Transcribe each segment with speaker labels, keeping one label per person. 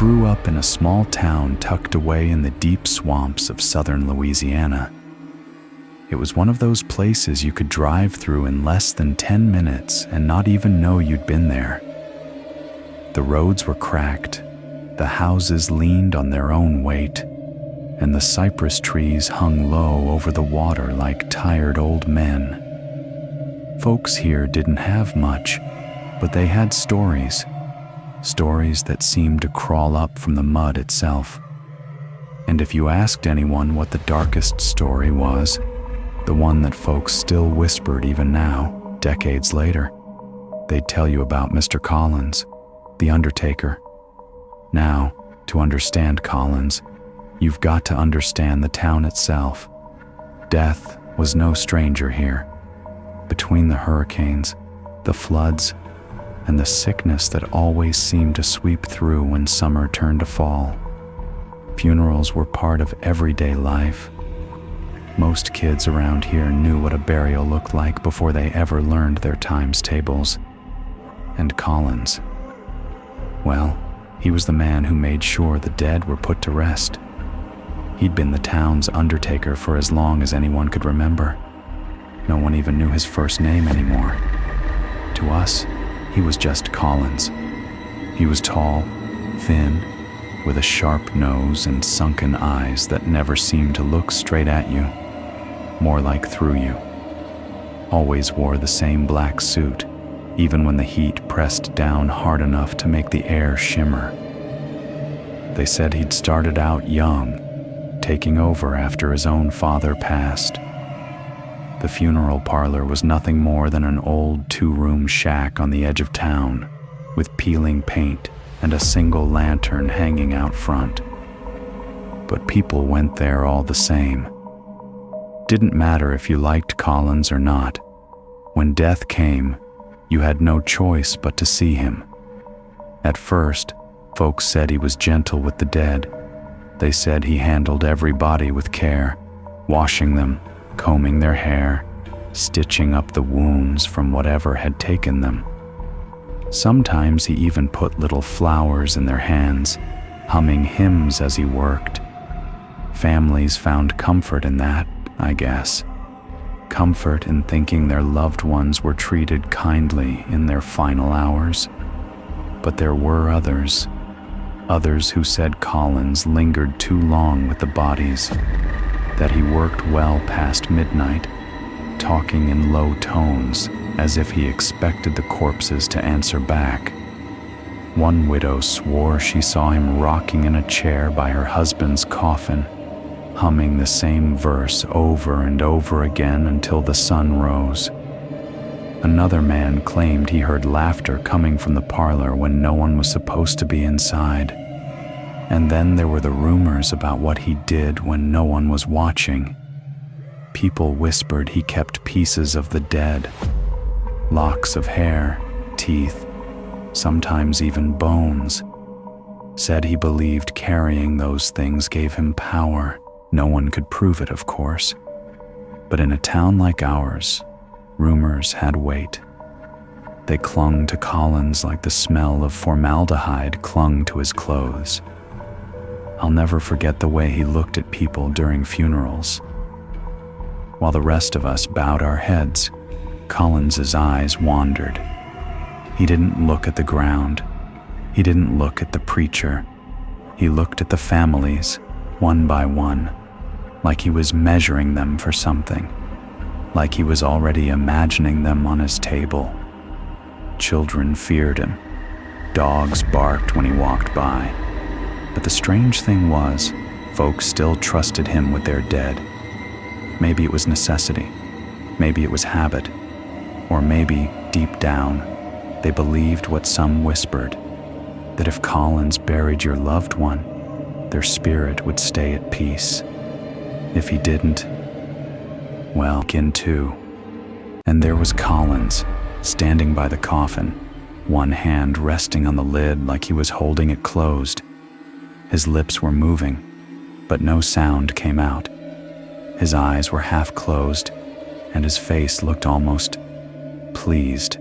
Speaker 1: grew up in a small town tucked away in the deep swamps of southern Louisiana. It was one of those places you could drive through in less than 10 minutes and not even know you'd been there. The roads were cracked, the houses leaned on their own weight, and the cypress trees hung low over the water like tired old men. Folks here didn't have much, but they had stories that seemed to crawl up from the mud itself. And if you asked anyone what the darkest story was, the one that folks still whispered even now, decades later, they'd tell you about Mr. Collins, the Undertaker. Now, to understand Collins, you've got to understand the town itself. Death was no stranger here. Between the hurricanes, the floods, and the sickness that always seemed to sweep through when summer turned to fall, funerals were part of everyday life. Most kids around here knew what a burial looked like before they ever learned their times tables. And Collins, well, he was the man who made sure the dead were put to rest. He'd been the town's Undertaker for as long as anyone could remember. No one even knew his first name anymore. To us, he was just Collins. He was tall, thin, with a sharp nose and sunken eyes that never seemed to look straight at you, more like through you. Always wore the same black suit, even when the heat pressed down hard enough to make the air shimmer. They said he'd started out young, taking over after his own father passed. The funeral parlor was nothing more than an old 2-room shack on the edge of town, with peeling paint and a single lantern hanging out front. But people went there all the same. Didn't matter if you liked Collins or not. When death came, you had no choice but to see him. At first, folks said he was gentle with the dead. They said he handled every body with care, washing them, combing their hair, stitching up the wounds from whatever had taken them. Sometimes he even put little flowers in their hands, humming hymns as he worked. Families found comfort in that, I guess. Comfort in thinking their loved ones were treated kindly in their final hours. But there were others who said Collins lingered too long with the bodies, that he worked well past midnight, talking in low tones as if he expected the corpses to answer back. One widow swore she saw him rocking in a chair by her husband's coffin, humming the same verse over and over again until the sun rose. Another man claimed he heard laughter coming from the parlor when no one was supposed to be inside. And then there were the rumors about what he did when no one was watching. People whispered he kept pieces of the dead, locks of hair, teeth, sometimes even bones. Said he believed carrying those things gave him power. No one could prove it, of course. But in a town like ours, rumors had weight. They clung to Collins like the smell of formaldehyde clung to his clothes. I'll never forget the way he looked at people during funerals. While the rest of us bowed our heads, Collins's eyes wandered. He didn't look at the ground. He didn't look at the preacher. He looked at the families, one by one, like he was measuring them for something, like he was already imagining them on his table. Children feared him. Dogs barked when he walked by. But the strange thing was, folks still trusted him with their dead. Maybe it was necessity, maybe it was habit, or maybe, deep down, they believed what some whispered, that if Collins buried your loved one, their spirit would stay at peace. If he didn't, well, kin too. And there was Collins, standing by the coffin, one hand resting on the lid like he was holding it closed. His lips were moving, but no sound came out. His eyes were half closed, and his face looked almost pleased.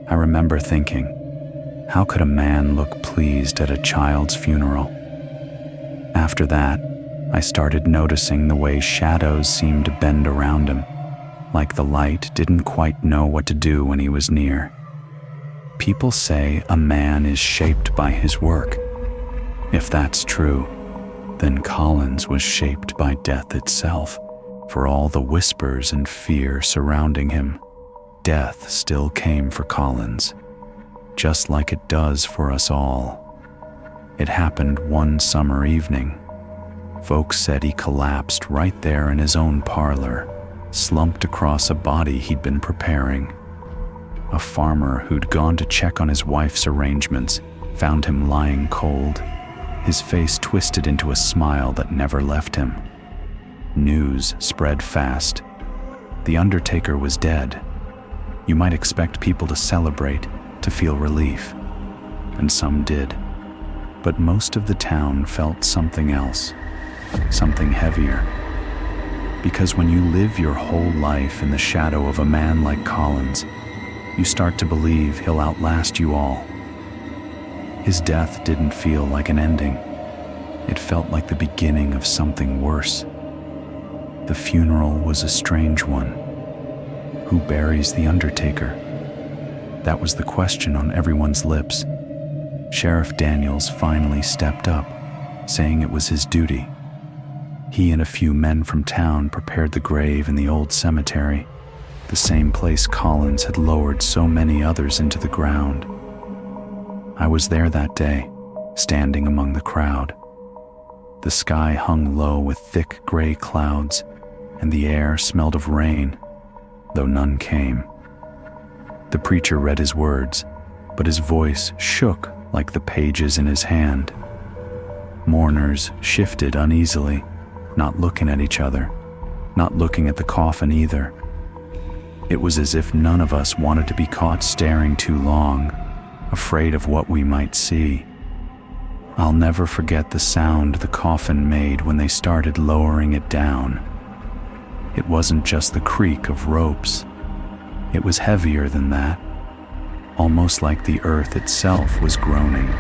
Speaker 1: I remember thinking, how could a man look pleased pleased at a child's funeral. After that, I started noticing the way shadows seemed to bend around him, like the light didn't quite know what to do when he was near. People say a man is shaped by his work. If that's true, then Collins was shaped by death itself. For all the whispers and fear surrounding him, death still came for Collins, just like it does for us all. It happened one summer evening. Folks said he collapsed right there in his own parlor, slumped across a body he'd been preparing. A farmer who'd gone to check on his wife's arrangements found him lying cold, his face twisted into a smile that never left him. News spread fast. The Undertaker was dead. You might expect people to celebrate, to feel relief. And some did. But most of the town felt something else, something heavier. Because when you live your whole life in the shadow of a man like Collins, you start to believe he'll outlast you all. His death didn't feel like an ending. It felt like the beginning of something worse. The funeral was a strange one. Who buries the Undertaker? That was the question on everyone's lips. Sheriff Daniels finally stepped up, saying it was his duty. He and a few men from town prepared the grave in the old cemetery, the same place Collins had lowered so many others into the ground. I was there that day, standing among the crowd. The sky hung low with thick gray clouds, and the air smelled of rain, though none came. The preacher read his words, but his voice shook like the pages in his hand. Mourners shifted uneasily, not looking at each other, not looking at the coffin either. It was as if none of us wanted to be caught staring too long, afraid of what we might see. I'll never forget the sound the coffin made when they started lowering it down. It wasn't just the creak of ropes. It was heavier than that, almost like the earth itself was groaning.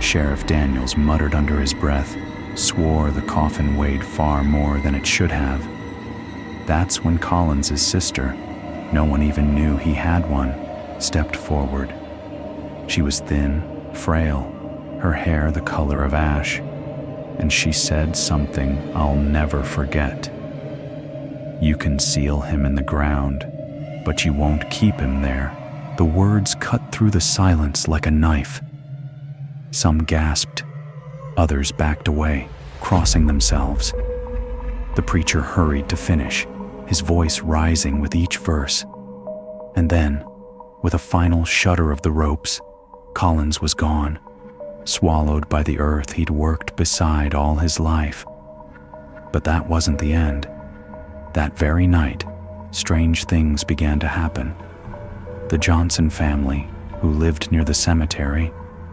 Speaker 1: Sheriff Daniels muttered under his breath, swore the coffin weighed far more than it should have. That's when Collins' sister, no one even knew he had one, stepped forward. She was thin, frail, her hair the color of ash, and she said something I'll never forget. You can seal him in the ground, but you won't keep him there. The words cut through the silence like a knife. Some gasped, others backed away, crossing themselves. The preacher hurried to finish, his voice rising with each verse. And then, with a final shudder of the ropes, Collins was gone, swallowed by the earth he'd worked beside all his life. But that wasn't the end. That very night, strange things began to happen. The Johnson family, who lived near the cemetery,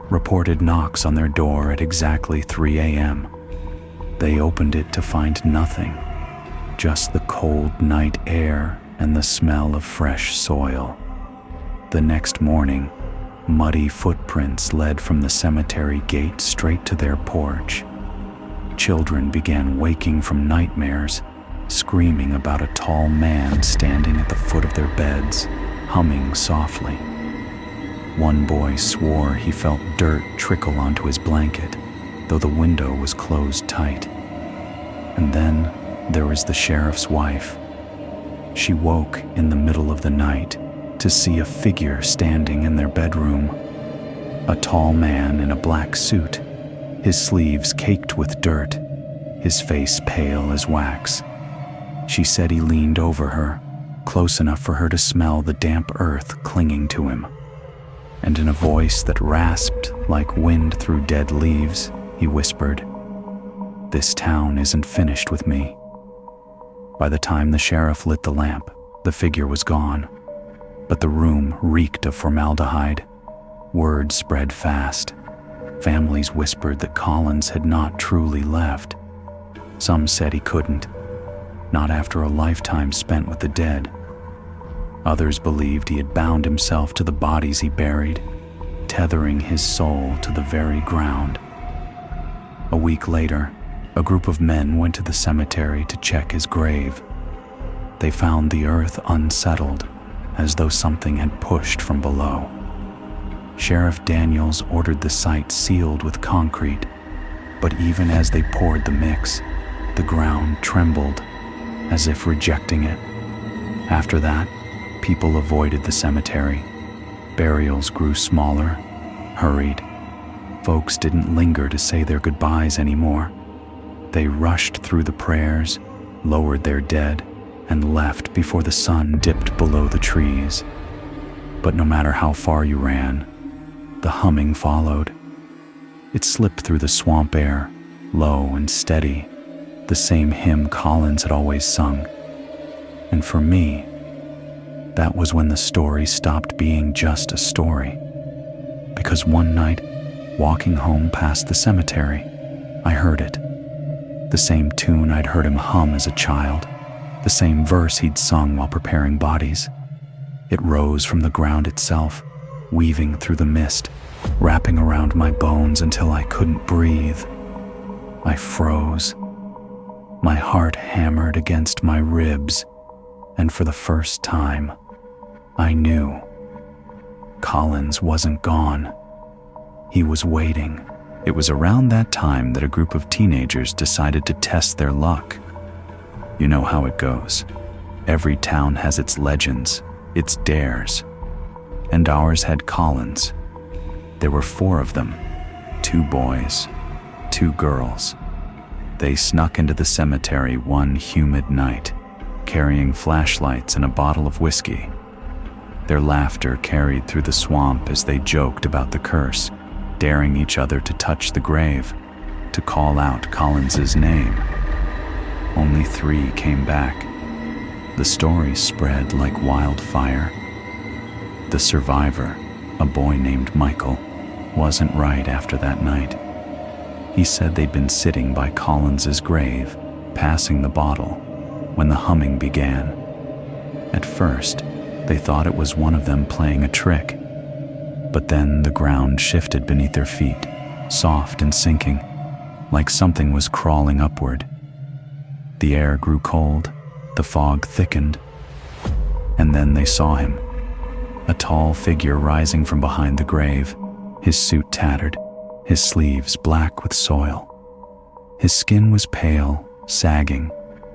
Speaker 1: reported knocks on their door at exactly 3 a.m. They opened it to find nothing, just the cold night air and the smell of fresh soil. The next morning, muddy footprints led from the cemetery gate straight to their porch. Children began waking from nightmares, screaming about a tall man standing at the foot of their beds, humming softly. One boy swore he felt dirt trickle onto his blanket, though the window was closed tight. And then there was the sheriff's wife. She woke in the middle of the night to see a figure standing in their bedroom. A tall man in a black suit, his sleeves caked with dirt, his face pale as wax. She said he leaned over her, close enough for her to smell the damp earth clinging to him. And in a voice that rasped like wind through dead leaves, he whispered, "This town isn't finished with me." By the time the sheriff lit the lamp, the figure was gone, but the room reeked of formaldehyde. Word spread fast. Families whispered that Collins had not truly left. Some said he couldn't, not after a lifetime spent with the dead. Others believed he had bound himself to the bodies he buried, tethering his soul to the very ground. A week later, a group of men went to the cemetery to check his grave. They found the earth unsettled, as though something had pushed from below. Sheriff Daniels ordered the site sealed with concrete, but even as they poured the mix, the ground trembled, as if rejecting it. After that, people avoided the cemetery. Burials grew smaller, hurried. Folks didn't linger to say their goodbyes anymore. They rushed through the prayers, lowered their dead, and left before the sun dipped below the trees. But no matter how far you ran, the humming followed. It slipped through the swamp air, low and steady, the same hymn Collins had always sung. And for me, that was when the story stopped being just a story. Because one night, walking home past the cemetery, I heard it. The same tune I'd heard him hum as a child, the same verse he'd sung while preparing bodies. It rose from the ground itself, weaving through the mist, wrapping around my bones until I couldn't breathe. I froze. My heart hammered against my ribs, and for the first time, I knew Collins wasn't gone. He was waiting. It was around that time that a group of teenagers decided to test their luck. You know how it goes. Every town has its legends, its dares. And ours had Collins. There were 4 of them, 2 boys, 2 girls. They snuck into the cemetery one humid night, carrying flashlights and a bottle of whiskey. Their laughter carried through the swamp as they joked about the curse, daring each other to touch the grave, to call out Collins's name. Only 3 came back. The story spread like wildfire. The survivor, a boy named Michael, wasn't right after that night. He said they'd been sitting by Collins's grave, passing the bottle, when the humming began. At first, they thought it was one of them playing a trick. But then the ground shifted beneath their feet, soft and sinking, like something was crawling upward. The air grew cold, the fog thickened, and then they saw him. A tall figure rising from behind the grave, his suit tattered, his sleeves black with soil. His skin was pale, sagging,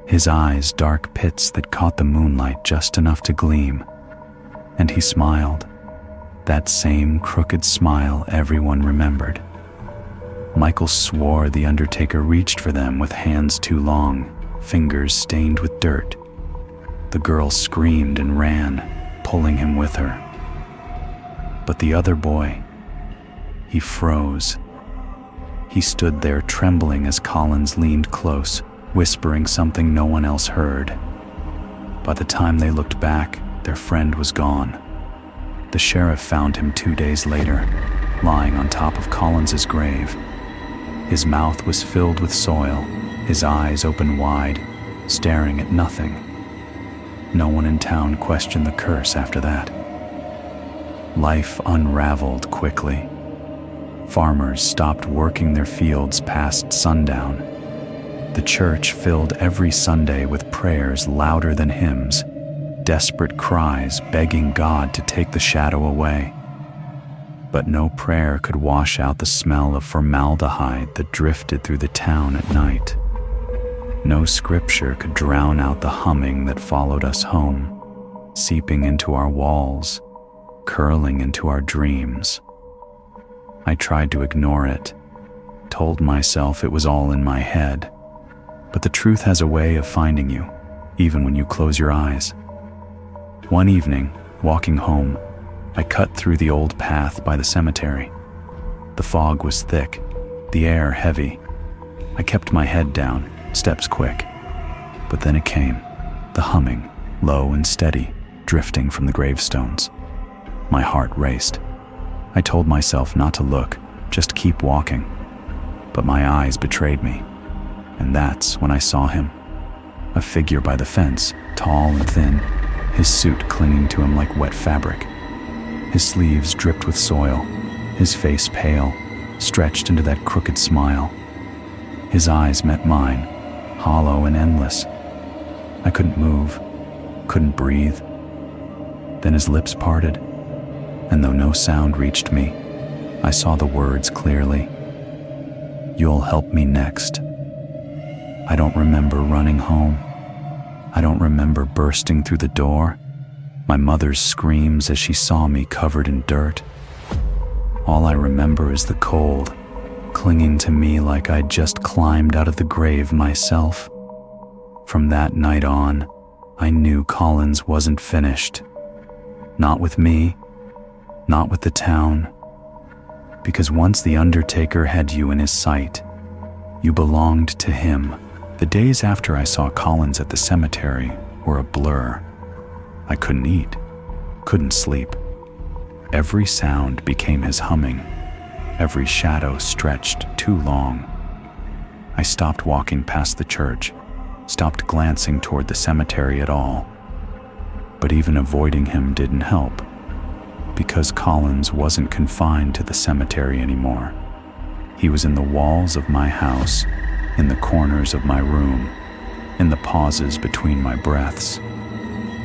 Speaker 1: his eyes dark pits that caught the moonlight just enough to gleam. And he smiled, that same crooked smile everyone remembered. Michael swore the Undertaker reached for them with hands too long, fingers stained with dirt. The girl screamed and ran, pulling him with her. But the other boy, he froze. He stood there trembling as Collins leaned close, whispering something no one else heard. By the time they looked back, their friend was gone. The sheriff found him 2 days later, lying on top of Collins's grave. His mouth was filled with soil, his eyes open wide, staring at nothing. No one in town questioned the curse after that. Life unraveled quickly. Farmers stopped working their fields past sundown. The church filled every Sunday with prayers louder than hymns, desperate cries begging God to take the shadow away. But no prayer could wash out the smell of formaldehyde that drifted through the town at night. No scripture could drown out the humming that followed us home, seeping into our walls, curling into our dreams. I tried to ignore it, told myself it was all in my head, but the truth has a way of finding you, even when you close your eyes. One evening, walking home, I cut through the old path by the cemetery. The fog was thick, the air heavy. I kept my head down, steps quick. But then it came, the humming, low and steady, drifting from the gravestones. My heart raced. I told myself not to look, just keep walking. But my eyes betrayed me, and that's when I saw him. A figure by the fence, tall and thin, his suit clinging to him like wet fabric. His sleeves dripped with soil, his face pale, stretched into that crooked smile. His eyes met mine, hollow and endless. I couldn't move, couldn't breathe. Then his lips parted, and though no sound reached me, I saw the words clearly. "You'll help me next." I don't remember running home. I don't remember bursting through the door, my mother's screams as she saw me covered in dirt. All I remember is the cold, clinging to me like I'd just climbed out of the grave myself. From that night on, I knew Collins wasn't finished. Not with me, not with the town. Because once the Undertaker had you in his sight, you belonged to him. The days after I saw Collins at the cemetery were a blur. I couldn't eat, couldn't sleep. Every sound became his humming. Every shadow stretched too long. I stopped walking past the church, stopped glancing toward the cemetery at all. But even avoiding him didn't help, because Collins wasn't confined to the cemetery anymore. He was in the walls of my house, in the corners of my room, in the pauses between my breaths.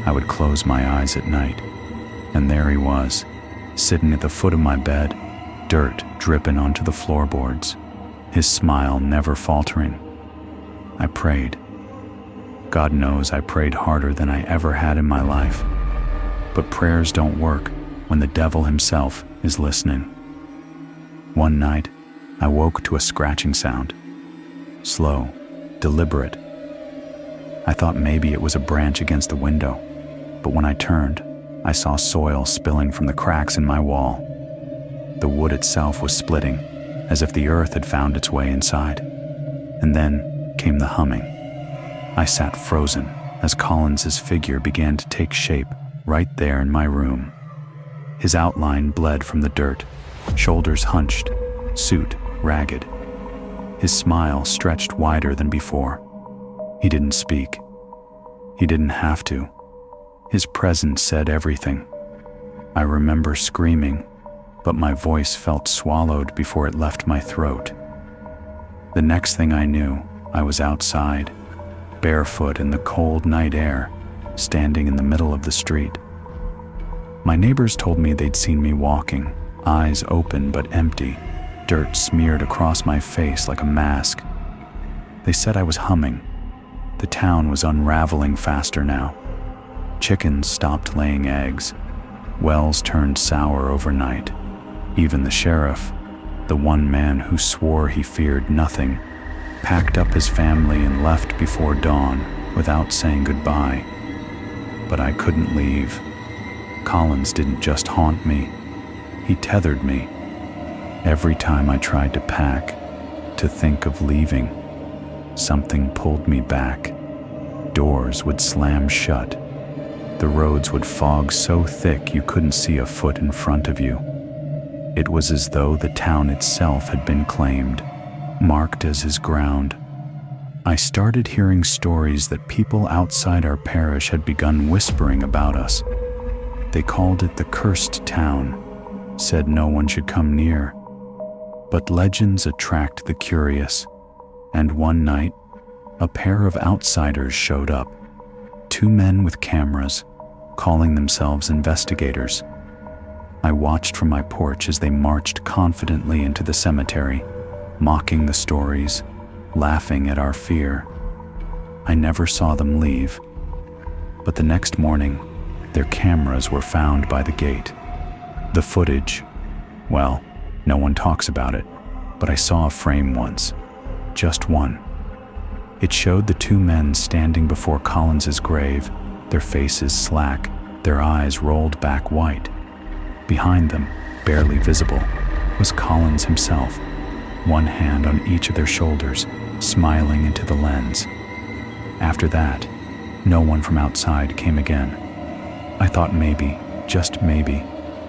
Speaker 1: I would close my eyes at night, and there he was, sitting at the foot of my bed, dirt dripping onto the floorboards, his smile never faltering. I prayed. God knows I prayed harder than I ever had in my life. But prayers don't work when the devil himself is listening. One night, I woke to a scratching sound. Slow, deliberate. I thought maybe it was a branch against the window, but when I turned, I saw soil spilling from the cracks in my wall. The wood itself was splitting, as if the earth had found its way inside. And then came the humming. I sat frozen as Collins's figure began to take shape right there in my room. His outline bled from the dirt, shoulders hunched, suit ragged. His smile stretched wider than before. He didn't speak. He didn't have to. His presence said everything. I remember screaming, but my voice felt swallowed before it left my throat. The next thing I knew, I was outside, barefoot in the cold night air, standing in the middle of the street. My neighbors told me they'd seen me walking, eyes open but empty, dirt smeared across my face like a mask. They said I was humming. The town was unraveling faster now. Chickens stopped laying eggs. Wells turned sour overnight. Even the sheriff, the one man who swore he feared nothing, packed up his family and left before dawn without saying goodbye. But I couldn't leave. Collins didn't just haunt me. He tethered me. Every time I tried to pack, to think of leaving, something pulled me back. Doors would slam shut. The roads would fog so thick you couldn't see a foot in front of you. It was as though the town itself had been claimed, marked as his ground. I started hearing stories that people outside our parish had begun whispering about us. They called it the cursed town, said no one should come near. But legends attract the curious, and one night, a pair of outsiders showed up. Two men with cameras, calling themselves investigators. I watched from my porch as they marched confidently into the cemetery, mocking the stories, laughing at our fear. I never saw them leave. But the next morning, their cameras were found by the gate. The footage, well, no one talks about it, but I saw a frame once, just one. It showed the two men standing before Collins's grave, their faces slack, their eyes rolled back white. Behind them, barely visible, was Collins himself, one hand on each of their shoulders, smiling into the lens. After that, no one from outside came again. I thought maybe, just maybe,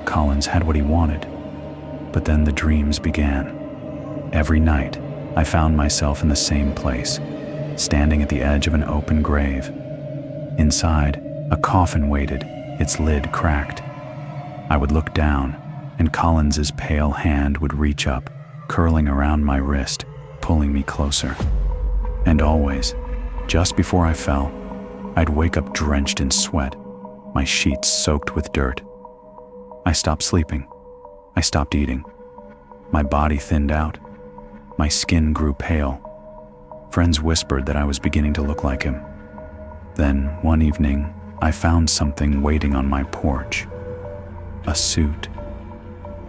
Speaker 1: Collins had what he wanted. But then the dreams began. Every night, I found myself in the same place, standing at the edge of an open grave. Inside, a coffin waited, its lid cracked. I would look down, and Collins's pale hand would reach up, curling around my wrist, pulling me closer. And always, just before I fell, I'd wake up drenched in sweat, my sheets soaked with dirt. I stopped sleeping. I stopped eating. My body thinned out. My skin grew pale. Friends whispered that I was beginning to look like him. Then, one evening, I found something waiting on my porch. A suit.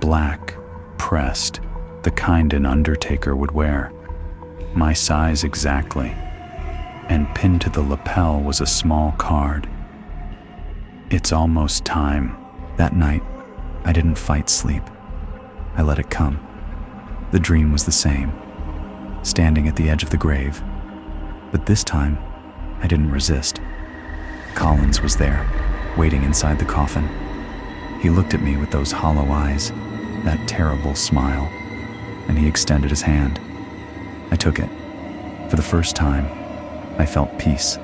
Speaker 1: Black, pressed, the kind an Undertaker would wear. My size exactly. And pinned to the lapel was a small card. It's almost time. That night, I didn't fight sleep. I let it come. The dream was the same, standing at the edge of the grave. But this time, I didn't resist. Collins was there, waiting inside the coffin. He looked at me with those hollow eyes, that terrible smile, and he extended his hand. I took it. For the first time, I felt peace.